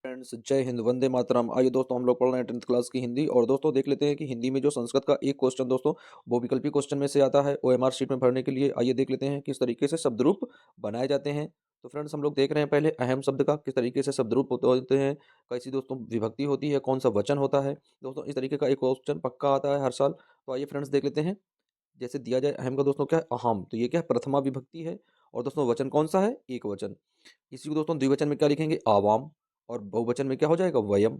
Friends, जय हिंद, वंदे मातरम। आइए दोस्तों, हम लोग पढ़ रहे हैं 10th क्लास की हिंदी। और दोस्तों देख लेते हैं कि हिंदी में जो संस्कृत का एक क्वेश्चन दोस्तों वो विकल्पी क्वेश्चन में से आता है ओएमआर शीट में भरने के लिए। आइए देख लेते हैं किस तरीके से शब्द रूप बनाए जाते हैं। तो फ्रेंड्स, हम लोग देख रहे हैं पहले अहम शब्द का किस तरीके से शब्द रूप होते हैं, कैसी दोस्तों विभक्ति होती है, कौन सा वचन होता है। दोस्तों इस तरीके का एक क्वेश्चन पक्का आता है हर साल। तो आइए फ्रेंड्स देख लेते हैं। जैसे दिया जाए अहम का दोस्तों क्या है, अहम, तो ये क्या है, प्रथमा विभक्ति है। और दोस्तों वचन कौन सा है, एक वचन। इसी को दोस्तों द्विवचन में क्या लिखेंगे, आवाम। और बहुवचन में क्या हो जाएगा, वयम।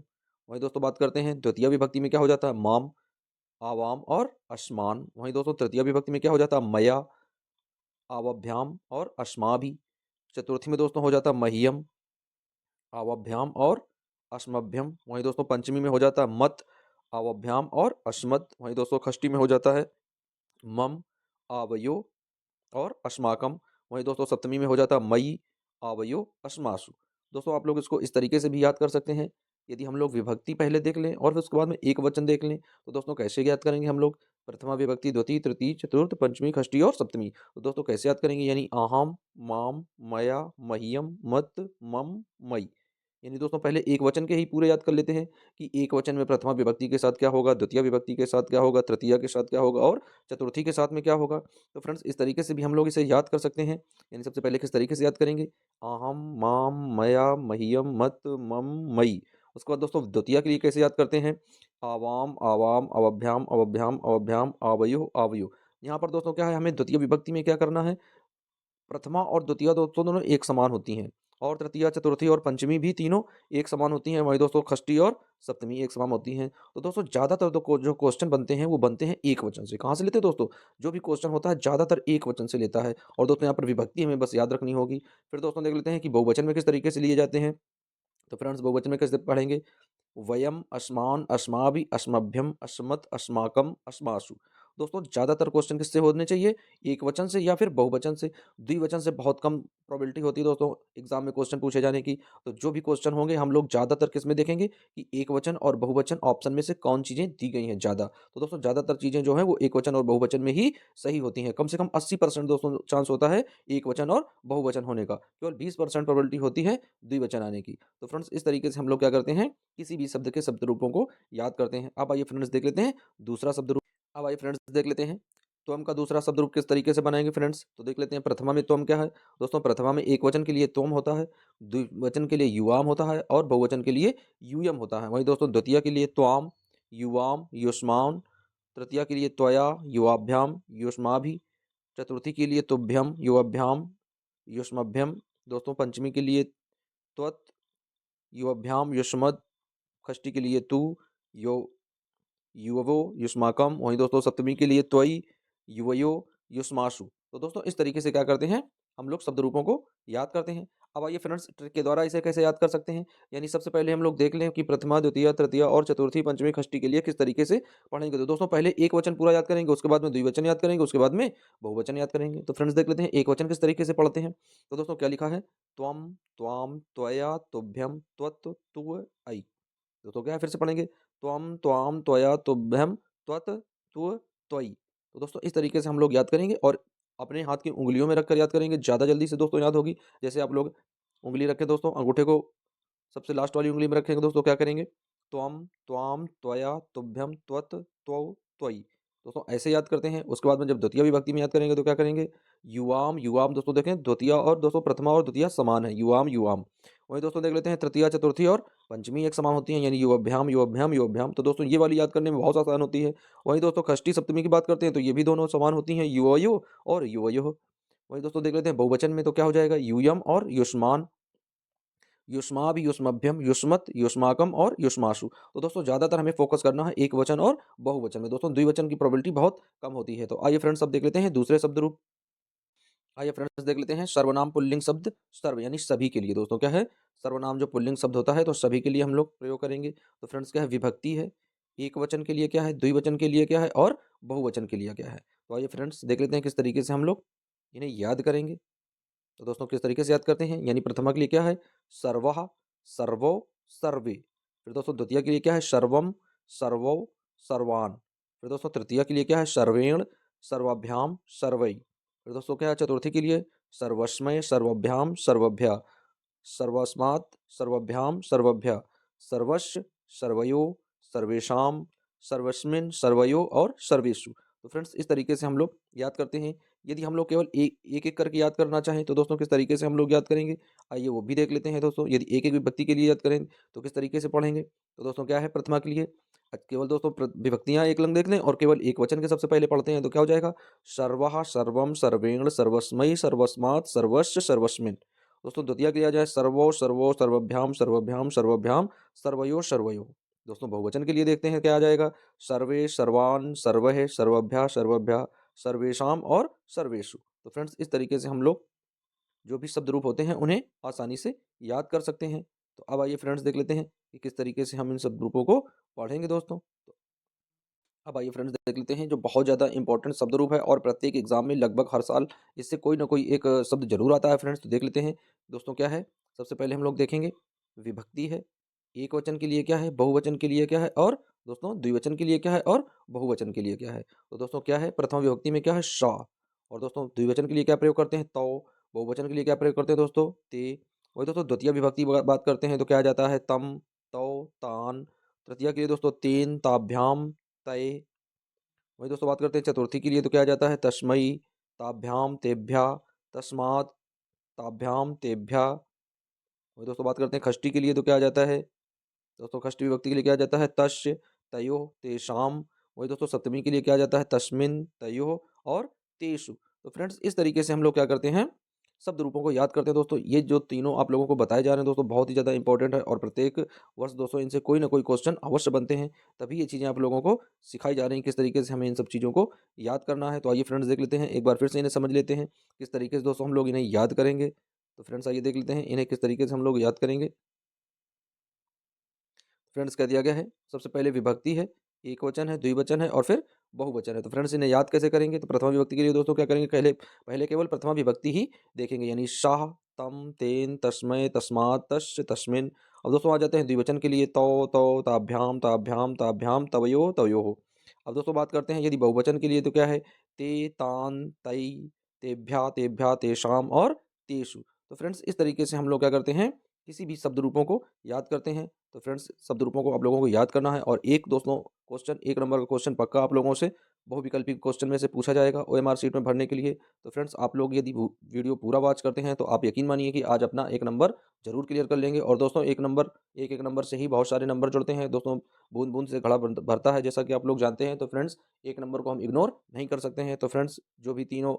वहीं दोस्तों बात करते हैं द्वितीय विभक्ति में क्या हो जाता है, माम, आवाम और अस्मान। वहीं दोस्तों तृतीय विभक्ति में क्या हो जाता है, मया, आवभ्याम और अस्माभि। चतुर्थी में दोस्तों हो जाता है मह्यम, आवभ्याम और अस्मभ्यम। वहीं दोस्तों पंचमी में हो जाता है मत, आवभ्याम और अस्मत्। वहीं दोस्तों षष्ठी में हो जाता है मम, आवयो और अस्माकम। वहीं दोस्तों सप्तमी में हो जाता है मई, आवयो अस्मासु। दोस्तों आप लोग इसको इस तरीके से भी याद कर सकते हैं। यदि हम लोग विभक्ति पहले देख लें और फिर उसके बाद में एक वचन देख लें, तो दोस्तों कैसे याद करेंगे हम लोग, प्रथमा विभक्ति, द्वितीय, तृतीय, चतुर्थ, पंचमी, षष्ठी और सप्तमी। तो दोस्तों कैसे याद करेंगे, यानी अहम, माम, मया, मह्यम, मत, मम, मई। यानी दोस्तों पहले एक वचन के ही पूरे याद कर लेते हैं कि एक वचन में प्रथमा विभक्ति के साथ क्या होगा, द्वितीय विभक्ति के साथ क्या होगा, तृतीया के साथ क्या होगा और चतुर्थी के साथ में क्या होगा। तो फ्रेंड्स इस तरीके से भी हम लोग इसे याद कर सकते हैं। यानी सबसे पहले किस तरीके से याद करेंगे, अहम, माम, मया, मह्यम, मत, मम, मई। उसके बाद दोस्तों द्वितीय के लिए कैसे याद करते हैं, आवाम, आवाम, अवभ्याम, अवभ्याम, अवभ्याम, आवयो, आवयो। यहाँ पर दोस्तों क्या है, हमें द्वितीय विभक्ति में क्या करना है, प्रथमा और द्वितीय दोस्तों दोनों एक समान होती हैं। और तृतीया, चतुर्थी और पंचमी भी तीनों एक समान होती हैं। वहीं दोस्तों षष्ठी और सप्तमी एक समान होती हैं। तो दोस्तों ज़्यादातर जो क्वेश्चन बनते हैं वो बनते हैं एक वचन से। कहाँ से लेते हैं दोस्तों, जो भी क्वेश्चन होता है ज़्यादातर एक वचन से लेता है। और दोस्तों यहाँ पर विभक्ति हमें बस याद रखनी होगी। फिर दोस्तों देख लेते हैं कि बहुवचन में किस तरीके से लिए जाते हैं। तो फ्रेंड्स बहुवचन में कैसे पढ़ेंगे, वयम, अस्मान, अस्माभि, अस्मभ्यम, अस्मत्, अस्माकम, अस्मासु। दोस्तों ज़्यादातर क्वेश्चन किससे होने चाहिए, एक वचन से या फिर बहुवचन से। द्विवचन से बहुत कम प्रोबेबिलिटी होती है दोस्तों एग्जाम में क्वेश्चन पूछे जाने की। तो जो भी क्वेश्चन होंगे हम लोग ज़्यादातर किस में देखेंगे कि एक वचन और बहुवचन ऑप्शन में से कौन चीज़ें दी गई हैं ज़्यादा। तो दोस्तों ज़्यादातर चीज़ें जो हैं वो एक वचन और बहुवचन में ही सही होती हैं। कम से कम 80% दोस्तों चांस होता है एक वचन और बहुवचन होने का, केवल 20% प्रोबेबिलिटी होती है द्विवचन आने की। तो फ्रेंड्स इस तरीके से हम लोग क्या करते हैं, किसी भी शब्द के शब्द रूपों को याद करते हैं। अब आइए फ्रेंड्स देख लेते हैं दूसरा शब्द रूप। अब आइए फ्रेंड्स देख लेते हैं त्वम का दूसरा शब्द रूप किस तरीके से बनाएंगे फ्रेंड्स। तो देख लेते हैं प्रथमा में त्वम क्या है। दोस्तों प्रथमा में एक वचन के लिए त्वम होता है, द्विवचन के लिए युवाम होता है और बहुवचन के लिए यूयम होता है। वहीं दोस्तों द्वितीय के लिए त्वाम, युवाम, युष्मान। तृतीया के लिए त्वया, युवाभ्याम, युष्माभि। चतुर्थी के लिए तुभ्यम, युवाभ्याम, युष्मभ्यम। दोस्तों पंचमी के लिए त्वत, युवाभ्याम, युष्मद। षष्ठी के लिए तू, यो, युववो, युष्माकम। वहीं दोस्तों सप्तमी के लिए त्वयि, युवयो, युष्मासु। तो दोस्तों इस तरीके से क्या करते हैं, हम लोग शब्द रूपों को याद करते हैं। अब आइए फ्रेंड्स ट्रिक के द्वारा इसे कैसे याद कर सकते हैं। यानी सबसे पहले हम लोग देख लें कि प्रथमा, द्वितीय, तृतीय और चतुर्थी, पंचमी, षष्ठी के लिए किस तरीके से पढ़ेंगे। तो दोस्तों पहले एक वचन पूरा याद करेंगे, उसके बाद में द्विवचन याद करेंगे, उसके बाद में बहुवचन याद करेंगे। तो फ्रेंड्स देख लेते हैं एक वचन किस तरीके से पढ़ते हैं। तो दोस्तों क्या लिखा है, त्वम, त्वाम, त्वया, तुभ्यम, त्वत, तुव, ऐ। तो क्या है, फिर से पढ़ेंगे, त्वम, त्वाम, त्वया, तुभ्यम, त्वत, तुव, त्वयि। तो दोस्तों इस तरीके से हम लोग याद करेंगे और अपने हाथ की उंगलियों में रखकर याद करेंगे, ज़्यादा जल्दी से दोस्तों याद होगी। जैसे आप लोग उंगली रखें दोस्तों, अंगूठे को सबसे लास्ट वाली उंगली में रखेंगे दोस्तों, क्या करेंगे, त्वम, त्वाम, त्वया, तुभ्यम, त्वत, त्वौ, त्वयि। दोस्तों ऐसे याद करते हैं। उसके बाद में जब द्वितीय विभक्ति में याद करेंगे तो क्या करेंगे, युवाम, युवाम। दोस्तों देखें द्वितीय और दोस्तों प्रथमा और द्वितीय समान है, युवाम, युवाम। वहीं दोस्तों देख लेते हैं तृतीया, चतुर्थी और पंचमी एक समान होती हैं, यानी युवभ्याम, युवभ्याम, युवभ्याम। तो दोस्तों ये वाली याद करने में बहुत आसान होती है। वहीं दोस्तों षष्ठी, सप्तमी की बात करते हैं तो ये भी दोनों समान होती हैं, युवयो और युवयो। वहीं दोस्तों देख लेते हैं बहुवचन में तो क्या हो जाएगा, यूयम और युष्मान, युष्माभि, युष्मभ्यम, युष्मत्, युष्माकम और युष्मासु। तो दोस्तों ज़्यादातर हमें फोकस करना है एक वचन और बहुवचन में। दोस्तों द्विवचन की प्रोबेबिलिटी बहुत कम होती है। तो आइए फ्रेंड्स अब देख लेते हैं दूसरे शब्द रूप। आइए फ्रेंड्स देख लेते हैं सर्वनाम पुल्लिंग शब्द, सर्व यानी सभी के लिए। दोस्तों क्या है, सर्वनाम जो पुल्लिंग शब्द होता है तो सभी के लिए हम लोग प्रयोग करेंगे। तो फ्रेंड्स क्या है, विभक्ति है, एक वचन के लिए क्या है, द्विवचन के लिए क्या है और बहुवचन के लिए क्या है। तो आइए फ्रेंड्स देख लेते हैं किस तरीके से हम लोग इन्हें याद करेंगे। तो दोस्तों किस तरीके से याद करते हैं, यानी प्रथमा के लिए क्या है, सर्वः, सर्वो, सर्वे। फिर दोस्तों द्वितीय के लिए क्या है, सर्वम, सर्वो, सर्वान। फिर दोस्तों तृतीय के लिए क्या है, सर्वेण, सर्वाभ्याम, सर्वै। फिर दोस्तों क्या है चतुर्थी के लिए, सर्वस्मय, सर्वभ्याम, सर्वभ्या। सर्वस्मात्, सर्वभ्याम, सर्वभ्य, सर्वस्य, सर्वयो, सर्वेषां, सर्वस्मिन्, सर्वयो और सर्वेषु। तो फ्रेंड्स इस तरीके से हम लोग याद करते हैं। यदि हम लोग केवल एक-एक करके याद करना चाहें तो दोस्तों किस तरीके से हम लोग याद करेंगे? आइए वो भी देख लेते हैं दोस्तों। यदि एक-एक विभक्ति के लिए याद करें तो किस तरीके से पढ़ेंगे? तो दोस्तों क्या है प्रथमा के लिए केवल दोस्तों विभक्तियां एक लंग देख लें और केवल एक वचन के सबसे पहले पढ़ते हैं तो क्या हो जाएगा? सर्वः, सर्वम, सर्वेण, सर्वस्मै, सर्वस्मात्, सर्वस्य, सर्वस्मिन्। दोस्तों द्वितीय के लिए आ जाए सर्वो, सर्वो, सर्वभ्याम, सर्वभ्याम, सर्वभ्याम, सर्वयो, सर्वयो। दोस्तों बहुवचन के लिए देखते हैं क्या आ जाएगा? सर्वे, सर्वान्, सर्वः, सर्वभ्यः, सर्वभ्यः, सर्वेषाम और सर्वेषु। तो फ्रेंड्स इस तरीके से हम लोग जो भी शब्द रूप होते हैं उन्हें आसानी से याद कर सकते हैं। तो अब आइए फ्रेंड्स देख लेते हैं कि किस तरीके से हम इन शब्द रूपों को पढ़ेंगे दोस्तों। तो अब आइए फ्रेंड्स देख लेते हैं जो बहुत ज़्यादा इंपॉर्टेंट शब्द रूप है और प्रत्येक एग्जाम में लगभग हर साल इससे कोई ना कोई एक शब्द जरूर आता है फ्रेंड्स। तो देख लेते हैं दोस्तों क्या है। सबसे पहले हम लोग देखेंगे विभक्ति है। एक वचन के लिए क्या है, बहुवचन के लिए क्या है और दोस्तों द्विवचन के लिए क्या है और बहुवचन के लिए क्या है। तो दोस्तों क्या है प्रथम विभक्ति में क्या है श, और दोस्तों द्विवचन के लिए क्या प्रयोग करते हैं तो, बहुवचन के लिए क्या प्रयोग करते हैं दोस्तों ते। वही दोस्तों द्वितीय विभक्ति बात करते हैं तो क्या आ जाता है तम, तो, तान। तृतीय के लिए दोस्तों तीन, ताभ्याम, तय। वही दोस्तों बात करते हैं चतुर्थी के लिए तो क्या आ जाता है तस्मई, ताभ्याम, तेभ्या, तस्मात्, ताभ्याम, तेभ्या। वही दोस्तों बात करते हैं षष्ठी के लिए तो क्या आ जाता है दोस्तों षष्ठी विभक्ति के लिए क्या आ जाता है तस्य, तयोः, तेषाम्। वही दोस्तों सप्तमी के लिए क्या आ जाता है तस्मिन्, तयोः और तेषु। तो फ्रेंड्स इस तरीके से हम लोग क्या करते हैं शब्द रूपों को याद करते हैं दोस्तों। ये जो तीनों आप लोगों को बताए जा रहे हैं दोस्तों बहुत ही ज़्यादा इंपॉर्टेंट है और प्रत्येक वर्ष दोस्तों इनसे कोई ना कोई क्वेश्चन अवश्य बनते हैं। तभी ये चीज़ें आप लोगों को सिखाई जा रही हैं किस तरीके से हमें इन सब चीज़ों को याद करना है। तो आइए फ्रेंड्स देख लेते हैं एक बार फिर से इन्हें समझ लेते हैं किस तरीके से दोस्तों हम लोग इन्हें याद करेंगे। तो फ्रेंड्स आइए देख लेते हैं इन्हें किस तरीके से हम लोग याद करेंगे। फ्रेंड्स क्या दिया गया है सबसे पहले विभक्ति है, एक वचन है, द्विवचन है और फिर बहुवचन है। तो फ्रेंड्स इन्हें याद कैसे करेंगे? तो प्रथमा विभक्ति के लिए दोस्तों क्या करेंगे पहले पहले केवल प्रथमा विभक्ति ही देखेंगे यानी शाह, तम, तेन, तस्मय, तस्मात्, तस्य, तस्मिन्। अब दोस्तों आ जाते हैं द्विवचन के लिए तो, ताभ्याम, ताभ्याम, ताभ्याम, तवयो, तवयोः। अब दोस्तों बात करते हैं यदि बहुवचन के लिए तो क्या है ते, तान, तै, तेभ्या, तेभ्या, तेषाम और तेषु। तो फ्रेंड्स इस तरीके से हम लोग क्या करते हैं किसी भी शब्द रूपों को याद करते हैं। तो फ्रेंड्स शब्द रूपों को आप लोगों को याद करना है और एक दोस्तों क्वेश्चन एक नंबर का क्वेश्चन पक्का आप लोगों से बहुविकल्पी क्वेश्चन में से पूछा जाएगा ओएमआर शीट में भरने के लिए। तो फ्रेंड्स आप लोग यदि वीडियो पूरा वॉच करते हैं तो आप यकीन मानिए कि आज अपना एक नंबर जरूर क्लियर कर लेंगे। और दोस्तों एक एक नंबर से ही बहुत सारे नंबर जुड़ते हैं दोस्तों। बूंद बूंद से घड़ा भरता है जैसा कि आप लोग जानते हैं। तो फ्रेंड्स एक नंबर को हम इग्नोर नहीं कर सकते हैं। तो फ्रेंड्स जो भी तीनों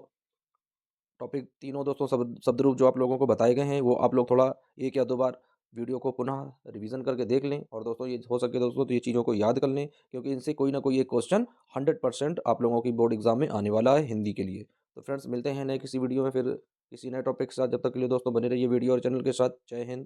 टॉपिक तीनों दोस्तों शब्द रूप जो आप लोगों को बताए गए हैं वो आप लोग थोड़ा एक या दो बार वीडियो को पुनः रिवीजन करके देख लें और दोस्तों ये हो सके दोस्तों तो ये चीज़ों को याद कर लें क्योंकि इनसे कोई ना कोई एक क्वेश्चन 100% आप लोगों की बोर्ड एग्जाम में आने वाला है हिंदी के लिए। तो फ्रेंड्स मिलते हैं नए किसी वीडियो में फिर किसी नए टॉपिक के साथ। जब तक के लिए दोस्तों बने रहिए वीडियो और चैनल के साथ। जय हिंद।